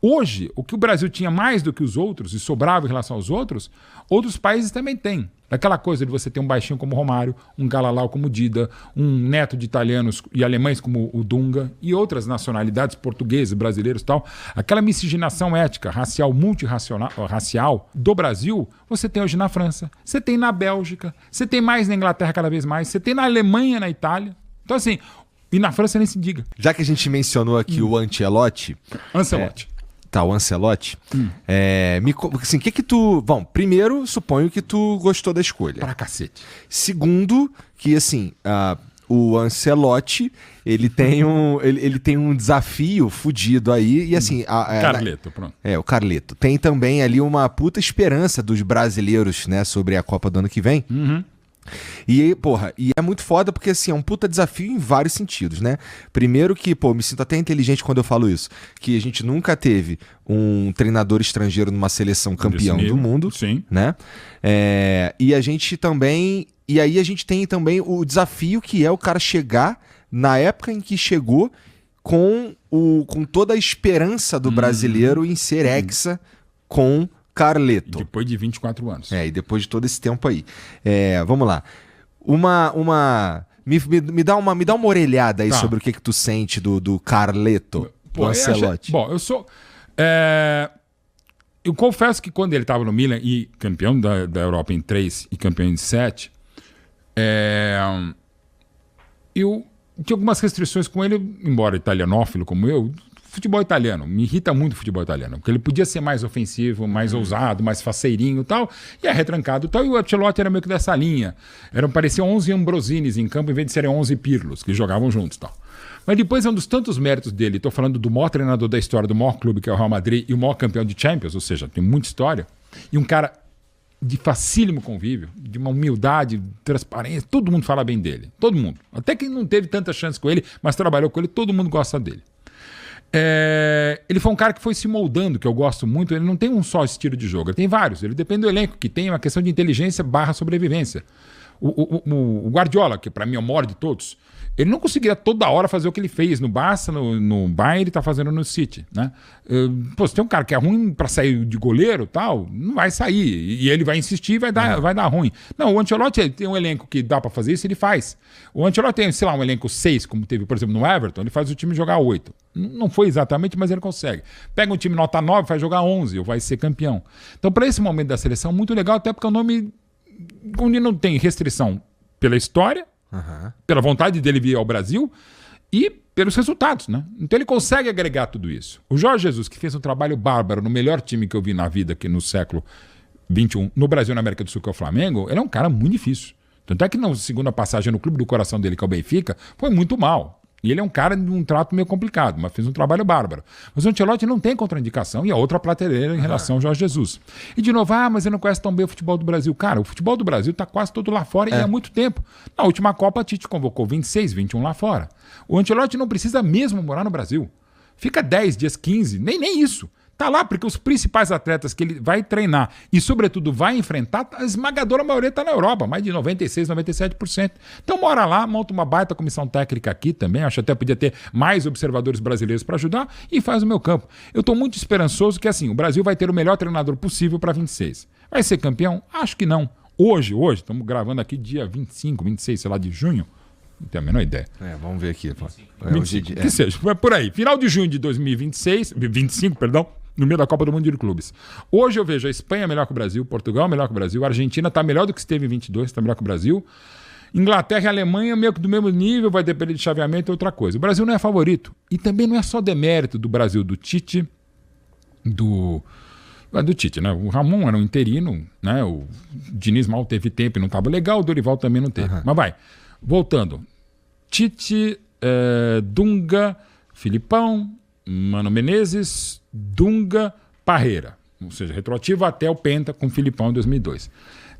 Hoje, o que o Brasil tinha mais do que os outros, e sobrava em relação aos outros países também têm. Aquela coisa de você ter um baixinho como Romário, um Galalau como Dida, um neto de italianos e alemães como o Dunga, e outras nacionalidades, portugueses, brasileiros e tal. Aquela miscigenação ética, racial, multirracial do Brasil, você tem hoje na França, você tem na Bélgica, você tem mais na Inglaterra cada vez mais, você tem na Alemanha, na Itália. Então assim, e na França nem se diga. Já que a gente mencionou aqui o Ancelotti... Tá, o Ancelotti. Assim, que tu... Bom, primeiro, suponho que tu gostou da escolha. Pra cacete. Segundo, que assim, o Ancelotti, ele tem um desafio fudido aí. E assim... Carleto, pronto. O Carleto. Tem também ali uma puta esperança dos brasileiros, né, sobre a Copa do ano que vem. Uhum. E, porra, e é muito foda porque, assim, é um puta desafio em vários sentidos, né? Primeiro que, pô, me sinto até inteligente quando eu falo isso, que a gente nunca teve um treinador estrangeiro numa seleção campeão do mundo, sim, né? E a gente também... E aí a gente tem também o desafio que é o cara chegar na época em que chegou com toda a esperança do brasileiro em ser hexa com Carleto. Depois de 24 anos. E depois de todo esse tempo aí. Vamos lá. Me dá uma orelhada aí sobre o que tu sente do Carleto, do Ancelotti. Bom, eu sou... eu confesso que quando ele estava no Milan e campeão da Europa em 3 e campeão em 7, eu tinha algumas restrições com ele, embora italianófilo como eu. Futebol italiano, me irrita muito o futebol italiano, porque ele podia ser mais ofensivo, mais ousado, mais faceirinho e tal, e é retrancado e tal, e o Ancelotti era meio que dessa linha. Pareciam 11 Ambrosinis em campo, em vez de serem 11 Pirlos, que jogavam juntos e tal. Mas depois é um dos tantos méritos dele, estou falando do maior treinador da história, do maior clube, que é o Real Madrid, e o maior campeão de Champions, ou seja, tem muita história, e um cara de facílimo convívio, de uma humildade, transparência, todo mundo fala bem dele, todo mundo. Até quem não teve tanta chance com ele, mas trabalhou com ele, todo mundo gosta dele. Ele foi um cara que foi se moldando, que eu gosto muito. Ele não tem um só estilo de jogo, ele tem vários. Ele depende do elenco, que tem uma questão de inteligência / sobrevivência. O Guardiola, que para mim é o maior de todos, ele não conseguiria toda hora fazer o que ele fez no Barça, no Bayern, ele está fazendo no City, né? Se tem um cara que é ruim para sair de goleiro tal, não vai sair. E ele vai insistir e vai dar ruim. Não, o Ancelotti tem um elenco que dá para fazer isso, ele faz. O Ancelotti tem, sei lá, um elenco 6, como teve, por exemplo, no Everton, ele faz o time jogar 8. Não foi exatamente, mas ele consegue. Pega um time nota 9, faz jogar 11, ou vai ser campeão. Então, para esse momento da seleção, muito legal, até porque o nome, onde não tem restrição pela história, pela vontade dele vir ao Brasil e pelos resultados, né? Então ele consegue agregar tudo isso. O Jorge Jesus, que fez um trabalho bárbaro no melhor time que eu vi na vida aqui no século XXI, no Brasil e na América do Sul, que é o Flamengo, ele é um cara muito difícil. Tanto é que na segunda passagem no clube do coração dele, que é o Benfica, foi muito mal. E ele é um cara de um trato meio complicado, mas fez um trabalho bárbaro. Mas o Ancelotti não tem contraindicação e a outra prateleira em relação ao Jorge Jesus. E de novo, mas ele não conhece tão bem o futebol do Brasil. Cara, o futebol do Brasil está quase todo lá fora e há muito tempo. Na última Copa, a Tite convocou 26, 21 lá fora. O Ancelotti não precisa mesmo morar no Brasil. Fica 10 dias, 15, nem isso. Tá lá porque os principais atletas que ele vai treinar e, sobretudo, vai enfrentar, a esmagadora maioria está na Europa, mais de 96%, 97%. Então, mora lá, monta uma baita comissão técnica aqui também, acho até podia ter mais observadores brasileiros para ajudar e faz o meu campo. Eu estou muito esperançoso que, assim, o Brasil vai ter o melhor treinador possível para 26. Vai ser campeão? Acho que não. Hoje, estamos gravando aqui dia 25, 26, sei lá, de junho. Não tenho a menor ideia. Vamos ver aqui. 25, que seja, por aí. Final de junho de 25, no meio da Copa do Mundo de Clubes. Hoje eu vejo a Espanha melhor que o Brasil, Portugal melhor que o Brasil, a Argentina está melhor do que esteve em 22, está melhor que o Brasil. Inglaterra e Alemanha meio que do mesmo nível, vai depender de chaveamento e outra coisa. O Brasil não é favorito. E também não é só demérito do Brasil, do Tite, do Tite, né? O Ramon era um interino, né? O Diniz mal teve tempo e não estava legal, o Dorival também não teve. Mas vai, voltando. Tite, Dunga, Filipão, Mano Menezes, Dunga, Parreira. Ou seja, retroativo até o Penta com o Filipão em 2002.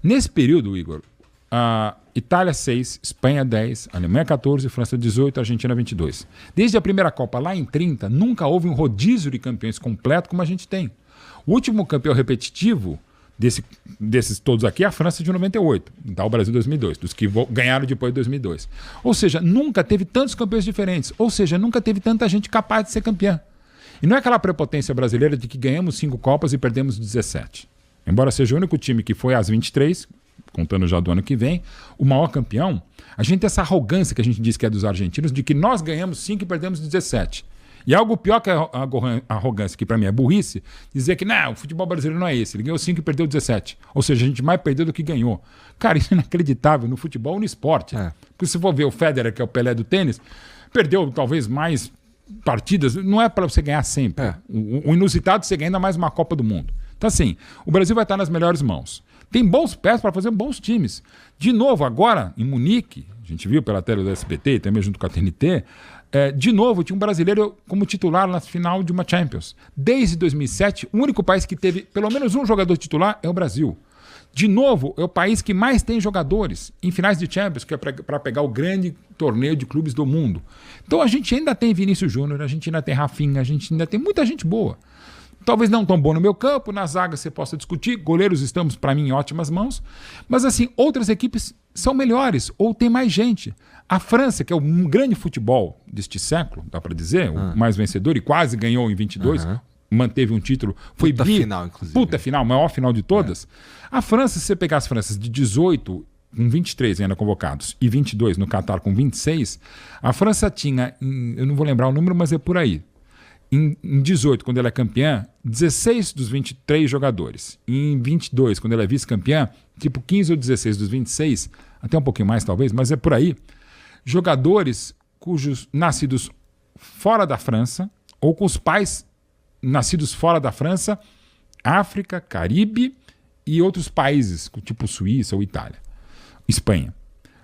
Nesse período, Igor, a Itália 6, Espanha 10, Alemanha 14, França 18, Argentina 22. Desde a primeira Copa lá em 30, nunca houve um rodízio de campeões completo como a gente tem. O último campeão repetitivo desses todos aqui é a França de 98, tá? O Brasil 2002, dos que ganharam depois de 2002. Ou seja, nunca teve tantos campeões diferentes, ou seja, nunca teve tanta gente capaz de ser campeã. E não é aquela prepotência brasileira de que ganhamos 5 Copas e perdemos 17. Embora seja o único time que foi às 23, contando já do ano que vem, o maior campeão, a gente tem essa arrogância que a gente diz que é dos argentinos, de que nós ganhamos 5 e perdemos 17. E algo pior que a arrogância, que para mim é burrice, dizer que não, o futebol brasileiro não é esse, ele ganhou 5 e perdeu 17. Ou seja, a gente mais perdeu do que ganhou. Cara, isso é inacreditável no futebol e no esporte. Porque se for ver o Federer, que é o Pelé do tênis, perdeu talvez mais partidas, não é para você ganhar sempre. O inusitado você ganha ainda mais uma Copa do Mundo. Então assim, o Brasil vai estar nas melhores mãos. Tem bons pés para fazer bons times. De novo, agora, em Munique, a gente viu pela tela do SBT, também junto com a TNT, de novo, tinha um brasileiro como titular na final de uma Champions. Desde 2007, o único país que teve pelo menos um jogador titular é o Brasil. De novo, é o país que mais tem jogadores em finais de Champions, que é para pegar o grande torneio de clubes do mundo. Então a gente ainda tem Vinícius Júnior, a gente ainda tem Rafinha, a gente ainda tem muita gente boa. Talvez não tão bom no meu campo, na zaga você possa discutir, goleiros estamos, para mim, em ótimas mãos, mas assim, outras equipes são melhores, ou tem mais gente. A França, que é um grande futebol deste século, dá para dizer, o mais vencedor, e quase ganhou em 22, manteve um título, foi puta final, inclusive. Puta final, maior final de todas. A França, se você pegar as Franças de 18, com 23 ainda convocados, e 22 no Catar com 26, a França tinha, eu não vou lembrar o número, mas é por aí, em 18, quando ela é campeã, 16 dos 23 jogadores. E em 22, quando ela é vice-campeã, tipo 15 ou 16 dos 26, até um pouquinho mais talvez, mas é por aí, jogadores cujos nascidos fora da França, ou com os pais nascidos fora da França, África, Caribe e outros países, tipo Suíça ou Itália, Espanha.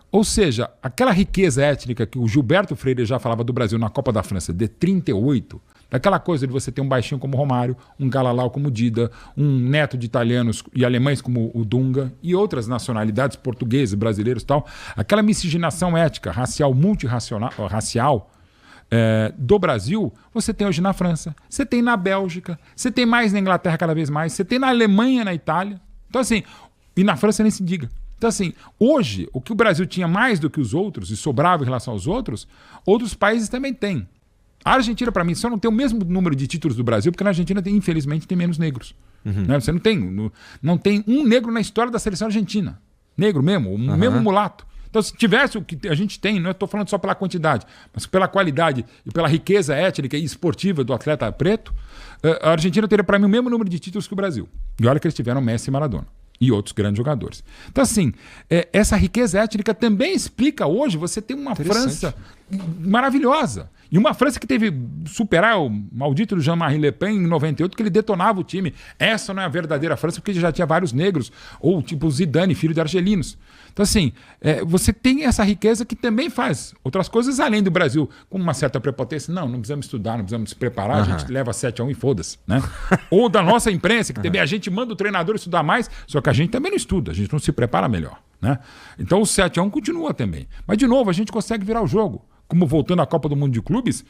Ou seja, aquela riqueza étnica que o Gilberto Freire já falava do Brasil na Copa da França de 38, daquela coisa de você ter um baixinho como Romário, um Galalau como Dida, um neto de italianos e alemães como o Dunga e outras nacionalidades, portugueses, brasileiros e tal, aquela miscigenação étnica, racial, multirracial do Brasil, você tem hoje na França, você tem na Bélgica, você tem mais na Inglaterra cada vez mais, você tem na Alemanha, na Itália. Então assim, e na França nem se diga. Então assim, hoje, o que o Brasil tinha mais do que os outros e sobrava em relação aos outros países também têm. A Argentina, para mim, só não tem o mesmo número de títulos do Brasil, porque na Argentina, infelizmente, tem menos negros. Né? Você não tem um negro na história da seleção argentina. Negro mesmo, o mesmo mulato. Então, se tivesse o que a gente tem, não estou falando só pela quantidade, mas pela qualidade e pela riqueza étnica e esportiva do atleta preto, a Argentina teria, para mim, o mesmo número de títulos que o Brasil. E olha que eles tiveram Messi e Maradona. E outros grandes jogadores. Então, assim, essa riqueza étnica também explica hoje você ter uma França maravilhosa. E uma França que teve superar o maldito Jean-Marie Le Pen em 98, que ele detonava o time. Essa não é a verdadeira França, porque já tinha vários negros, ou tipo Zidane, filho de argelinos. Então, assim, você tem essa riqueza que também faz outras coisas além do Brasil, com uma certa prepotência. Não precisamos estudar, não precisamos se preparar, a gente leva 7-1 e foda-se. Né? Ou da nossa imprensa, que também a gente manda o treinador estudar mais, só que a gente também não estuda, a gente não se prepara melhor. Né? Então o 7-1 continua também. Mas, de novo, a gente consegue virar o jogo. Como voltando à Copa do Mundo de Clubes,